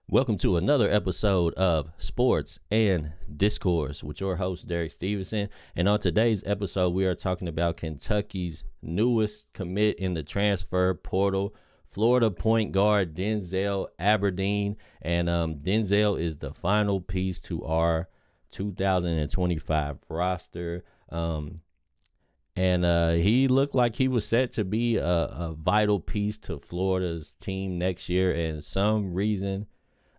Welcome to another episode of Sports and Discourse with your host, Derek Stevenson. And on today's episode, we are talking about Kentucky's newest commit in the transfer portal, Florida point guard Denzel Aberdeen. And Denzel is the final piece to our 2025 roster. He looked like he was set to be a vital piece to Florida's team next year. And some reason,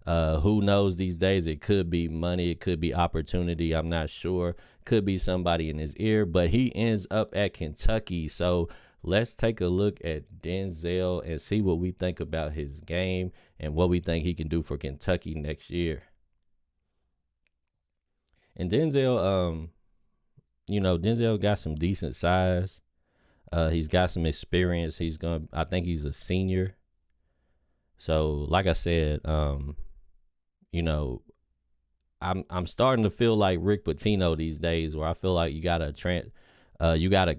who knows these days? It could be money. It could be opportunity. I'm not sure. Could be somebody in his ear, but he ends up at Kentucky. So let's take a look at Denzel and see what we think about his game and what we think he can do for Kentucky next year. And Denzel, Denzel got some decent size. He's got some experience. I think he's a senior. So like I said, I'm starting to feel like Rick Pitino these days, where I feel like you gotta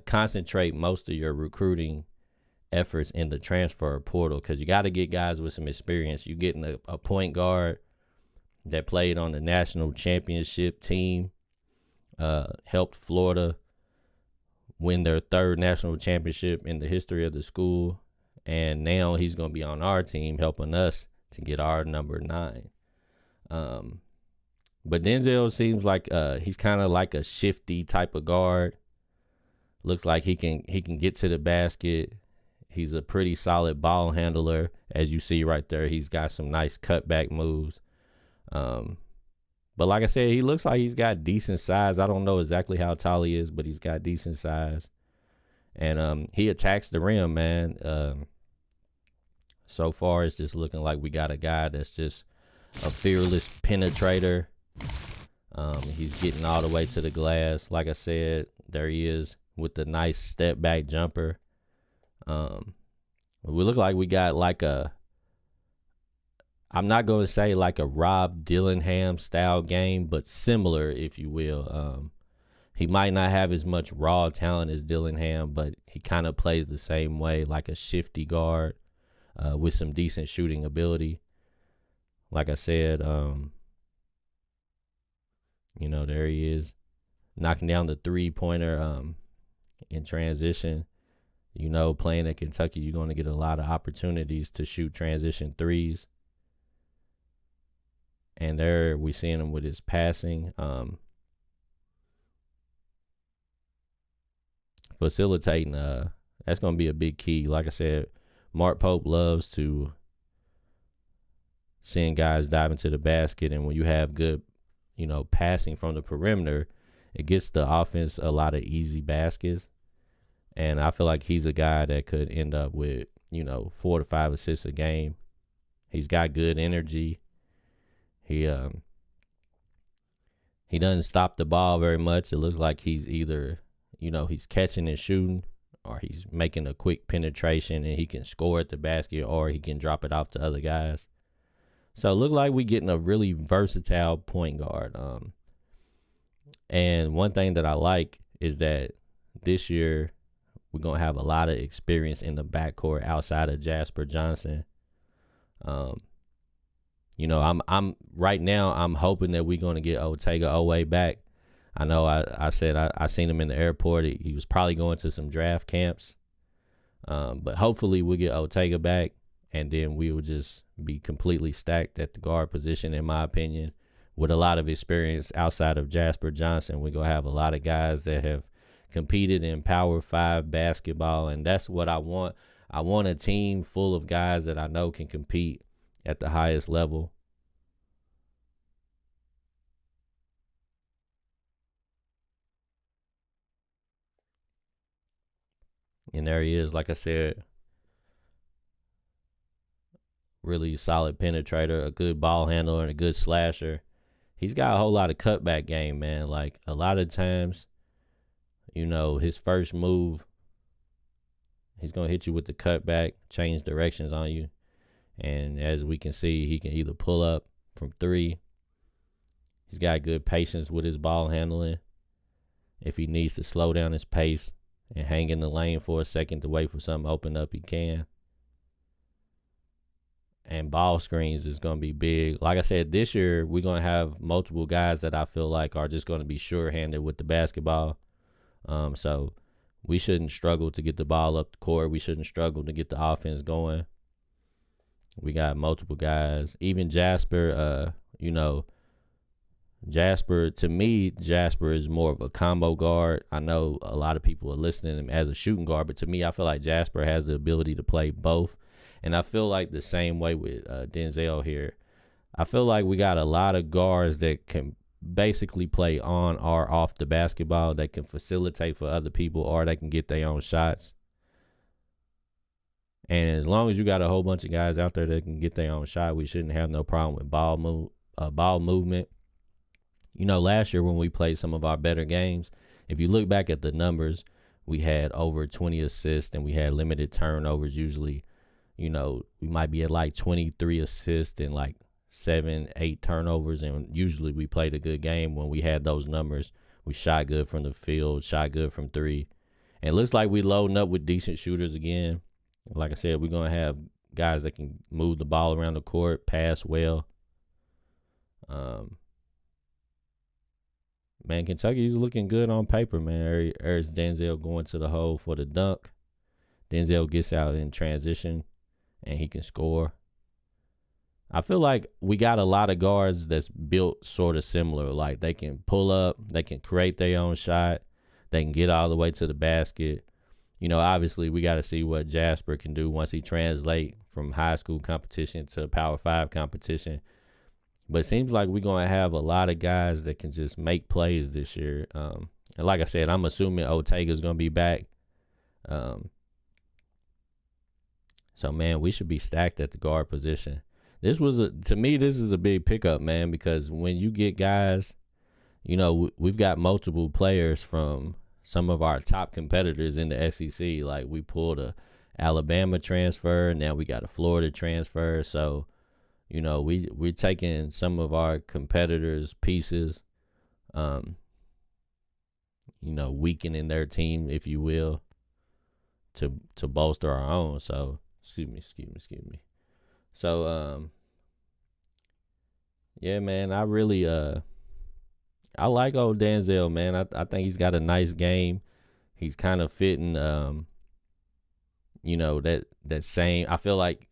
concentrate most of your recruiting efforts in the transfer portal, because you got to get guys with some experience. You're getting a point guard that played on the national championship team, helped Florida win their third national championship in the history of the school, and now he's going to be on our team helping us to get our number 9. But Denzel seems like he's kind of like a shifty type of guard. Looks like he can get to the basket. He's a pretty solid ball handler, as you see right there. He's got some nice cutback moves. But like I said, he looks like he's got decent size. I don't know exactly how tall he is, but he's got decent size. And he attacks the rim, man. So far, it's just looking like we got a guy that's just a fearless penetrator. He's getting all the way to the glass. Like I said, there he is with the nice step back jumper. We look like we got I'm not going to say like a Rob Dillingham style game, but similar, if you will. He might not have as much raw talent as Dillingham, but he kind of plays the same way, like a shifty guard with some decent shooting ability. Like I said, there he is knocking down the three-pointer in transition. Playing at Kentucky, you're going to get a lot of opportunities to shoot transition threes. And there we seeing him with his passing. Facilitating, that's going to be a big key. Like I said, Mark Pope loves to seeing guys dive into the basket, and when you have good, passing from the perimeter, it gets the offense a lot of easy baskets. And I feel like he's a guy that could end up with, 4 to 5 assists a game. He's got good energy. He doesn't stop the ball very much. It looks like he's either, he's catching and shooting, or he's making a quick penetration and he can score at the basket, or he can drop it off to other guys. So it looked like we're getting a really versatile point guard. And one thing that I like is that this year we're going to have a lot of experience in the backcourt outside of Jasper Johnson. I'm right now, I'm hoping that we're going to get Otega Owe back. I know I said I seen him in the airport. He was probably going to some draft camps. But hopefully we'll get Otega back, and then we will just be completely stacked at the guard position, in my opinion, with a lot of experience outside of Jasper Johnson. We're going to have a lot of guys that have competed in Power 5 basketball, and that's what I want. I want a team full of guys that I know can compete at the highest level. And there he is, like I said, really solid penetrator, a good ball handler, and a good slasher. He's got a whole lot of cutback game, man. Like, a lot of times, his first move, he's going to hit you with the cutback, change directions on you. And as we can see, he can either pull up from 3. He's got good patience with his ball handling. If he needs to slow down his pace and hang in the lane for a second to wait for something to open up, he can. and ball screens is going to be big. Like I said, this year we're going to have multiple guys that I feel like are just going to be sure-handed with the basketball. So we shouldn't struggle to get the ball up the court. We shouldn't struggle to get the offense going. We got multiple guys. Even Jasper, Jasper, to me, Jasper is more of a combo guard. I know a lot of people are listening to him as a shooting guard, but to me, I feel like Jasper has the ability to play both. And I feel like the same way with Denzel here. I feel like we got a lot of guards that can basically play on or off the basketball. They can facilitate for other people, or they can get their own shots. And as long as you got a whole bunch of guys out there that can get their own shot, we shouldn't have no problem with ball movement. Last year when we played some of our better games, if you look back at the numbers, we had over 20 assists and we had limited turnovers. Usually, we might be at like 23 assists and like 7-8 turnovers, and usually we played a good game when we had those numbers. We shot good from the field, shot good from three, and it looks like we loading up with decent shooters again. Like I said, we're gonna have guys that can move the ball around the court, pass well. Man, Kentucky's looking good on paper, man. There's Denzel going to the hole for the dunk. Denzel gets out in transition, and he can score. I feel like we got a lot of guards that's built sort of similar. Like, they can pull up, they can create their own shot, they can get all the way to the basket. Obviously, we got to see what Jasper can do once he translate from high school competition to Power 5 competition. But it seems like we're going to have a lot of guys that can just make plays this year. And like I said, I'm assuming Ortega's going to be back. So, man, we should be stacked at the guard position. To me, this is a big pickup, man, because when you get guys, we've got multiple players from some of our top competitors in the SEC. Like, we pulled a Alabama transfer, now we got a Florida transfer. So, we're taking some of our competitors' pieces, weakening their team, if you will, to bolster our own. So, excuse me. So, yeah, man, I really, I like old Denzel, man. I think he's got a nice game. He's kind of fitting, that same. I feel like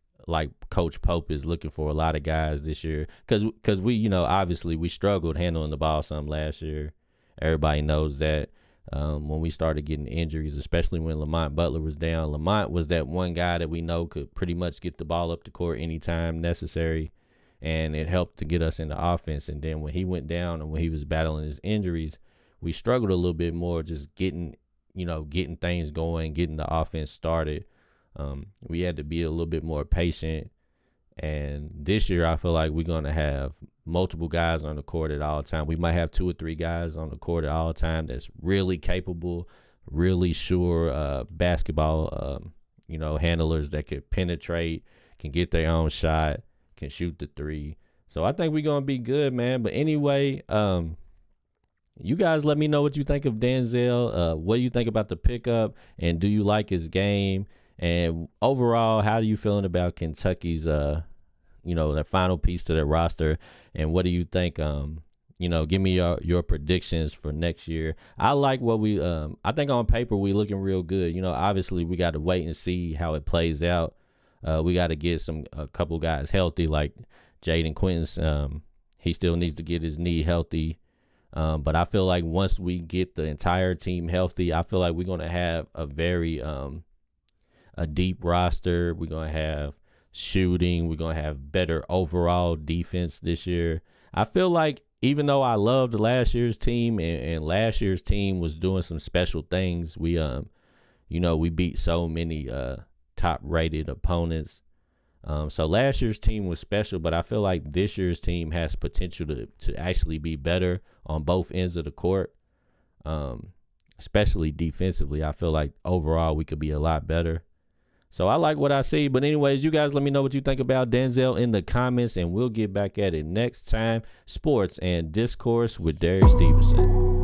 Coach Pope is looking for a lot of guys this year, because we, obviously we struggled handling the ball some last year. Everybody knows that. When we started getting injuries, especially when Lamont Butler was down, Lamont was that one guy that we know could pretty much get the ball up the court anytime necessary, and it helped to get us into offense. And then when he went down and when he was battling his injuries, we struggled a little bit more just getting things going, getting the offense started. We had to be a little bit more patient. And this year, I feel like we're going to have multiple guys on the court at all time. We might have 2 or 3 guys on the court at all time that's really capable, really sure basketball, handlers that could penetrate, can get their own shot, can shoot the three. So I think we're going to be good, man. But anyway, you guys let me know what you think of Denzel. What do you think about the pickup? And do you like his game? And overall, how are you feeling about Kentucky's, their final piece to their roster? And what do you think? Give me your predictions for next year. I like what I think on paper we looking real good. Obviously we got to wait and see how it plays out. We got to get a couple guys healthy, like Jaden Quinton's. He still needs to get his knee healthy. But I feel like once we get the entire team healthy, I feel like we're going to have a very a deep roster. We're going to have shooting. We're going to have better overall defense this year. I feel like even though I loved last year's team and last year's team was doing some special things, we beat so many top-rated opponents. So last year's team was special, but I feel like this year's team has potential to actually be better on both ends of the court, especially defensively. I feel like overall we could be a lot better. So I like what I see. But anyways, you guys let me know what you think about Denzel in the comments, and we'll get back at it next time. Sports and Discourse with Derek Stevenson.